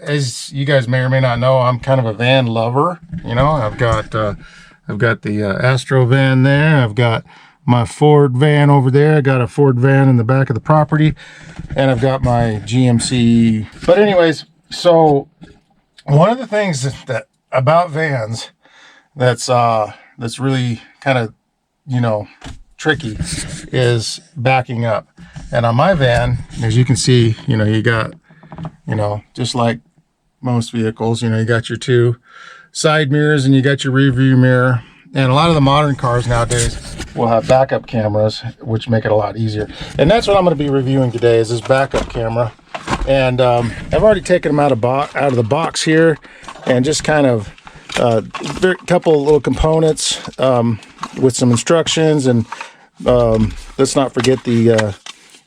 as you guys may or may not know, I'm kind of a van lover. You know, I've got the Astro van there. I've got my Ford van over there. I got a Ford van in the back of the property, and I've got my GMC. But anyways, so one of the things that about vans that's really kind of, you know, tricky is backing up. And on my van, as you can see, you know, you got, you know, just like most vehicles, you know, you got your two side mirrors and you got your rear view mirror. And a lot of the modern cars nowadays will have backup cameras, which make it a lot easier. And that's what I'm going to be reviewing today, is this backup camera. And I've already taken them out of the box here, and just kind of a couple little components with some instructions. And let's not forget the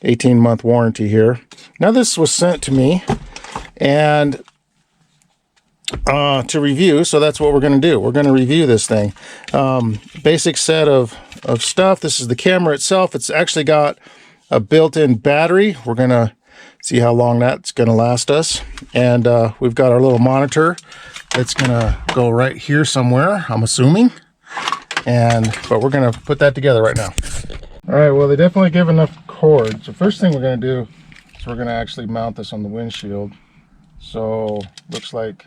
18-month warranty here. Now, this was sent to me and to review, so that's what we're going to do. We're going to review this thing. Basic set of stuff. This is the camera itself. It's actually got a built-in battery. We're going to see how long that's going to last us. And we've got our little monitor that's going to go right here somewhere, I'm assuming. But we're going to put that together right now. All right, well, they definitely give enough cord. So first thing we're going to do is we're going to actually mount this on the windshield. So looks like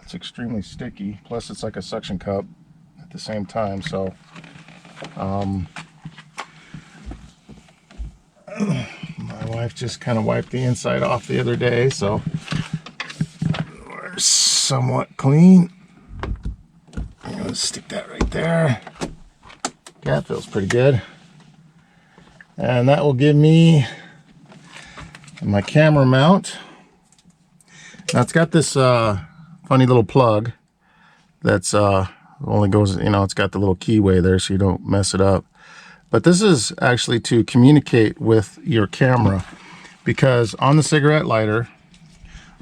it's extremely sticky. Plus it's like a suction cup at the same time. So my wife just kind of wiped the inside off the other day, so we're somewhat clean. I'm gonna stick that right there. That feels pretty good. And that will give me my camera mount. Now it's got this funny little plug that's only goes, you know, it's got the little keyway there so you don't mess it up. But this is actually to communicate with your camera, because on the cigarette lighter,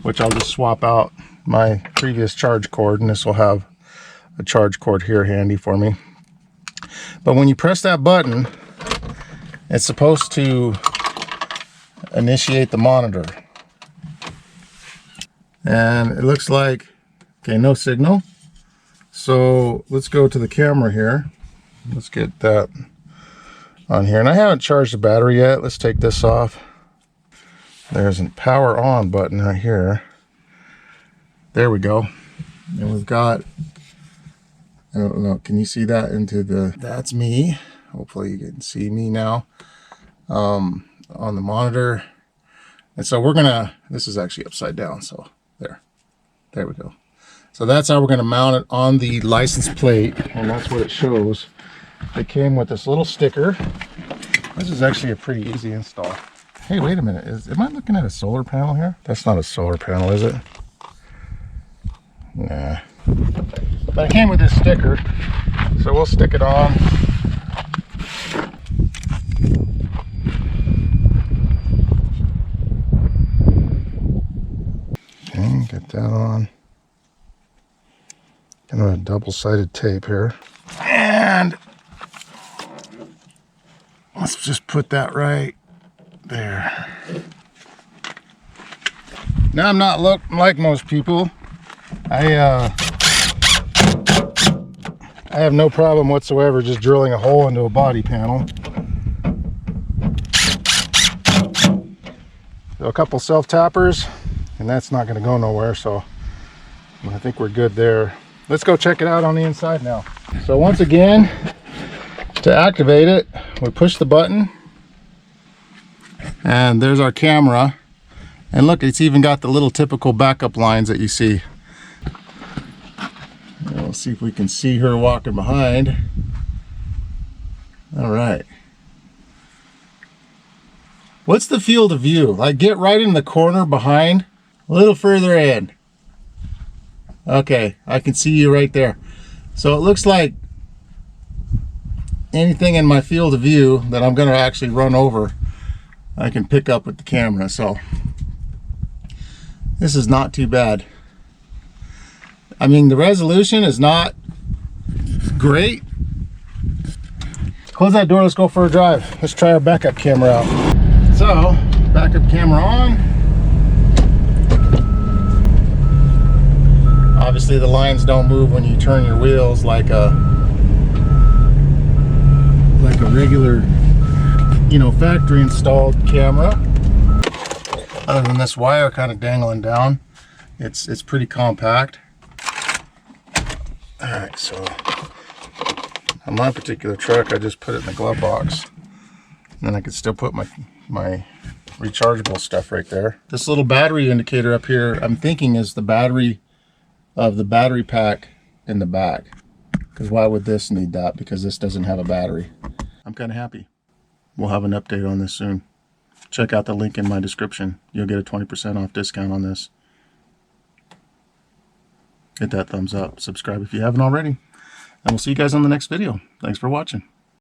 which I'll just swap out my previous charge cord, and this will have a charge cord here handy for me. But when you press that button, it's supposed to initiate the monitor. And it looks like, okay, no signal. So let's go to the camera here. Let's get that on here. And I haven't charged the battery yet. Let's take this off. There's a power on button right here. There we go. And we've got, I don't know, can you see that into the, that's me. Hopefully you can see me now on the monitor. And so we're gonna, this is actually upside down, so there we go. So that's how we're gonna mount it on the license plate, and that's what it shows. It came with this little sticker. This is actually a pretty easy install. Hey, wait a minute, am I looking at a solar panel here? That's not a solar panel, is it? Nah. But it came with this sticker, so we'll stick it on. Okay, get that on. Kind of a double-sided tape here. And let's just put that right there. Now, I'm not like most people. I have no problem whatsoever just drilling a hole into a body panel. So a couple self-tappers, and that's not going to go nowhere, so I think we're good there. Let's go check it out on the inside now. So once again, to activate it, we push the button, and there's our camera. And look, it's even got the little typical backup lines that you see. We'll see if we can see her walking behind. All right. What's the field of view? Like, get right in the corner behind, a little further in. Okay, I can see you right there. So it looks like anything in my field of view that I'm going to actually run over, I can pick up with the camera. So this is not too bad. I mean, the resolution is not great. Close that door, let's go for a drive. Let's try our backup camera out. So, backup camera on. obviously the lines don't move when you turn your wheels like a regular, you know, factory installed camera. Other than this wire kind of dangling down, it's pretty compact. All right, so on my particular truck, I just put it in the glove box. And then I could still put my rechargeable stuff right there. This little battery indicator up here, I'm thinking is the battery of the battery pack in the back. Because why would this need that? Because this doesn't have a battery. I'm kind of happy. We'll have an update on this soon. Check out the link in my description. You'll get a 20% off discount on this. Hit that thumbs up. Subscribe if you haven't already. And we'll see you guys on the next video. Thanks for watching.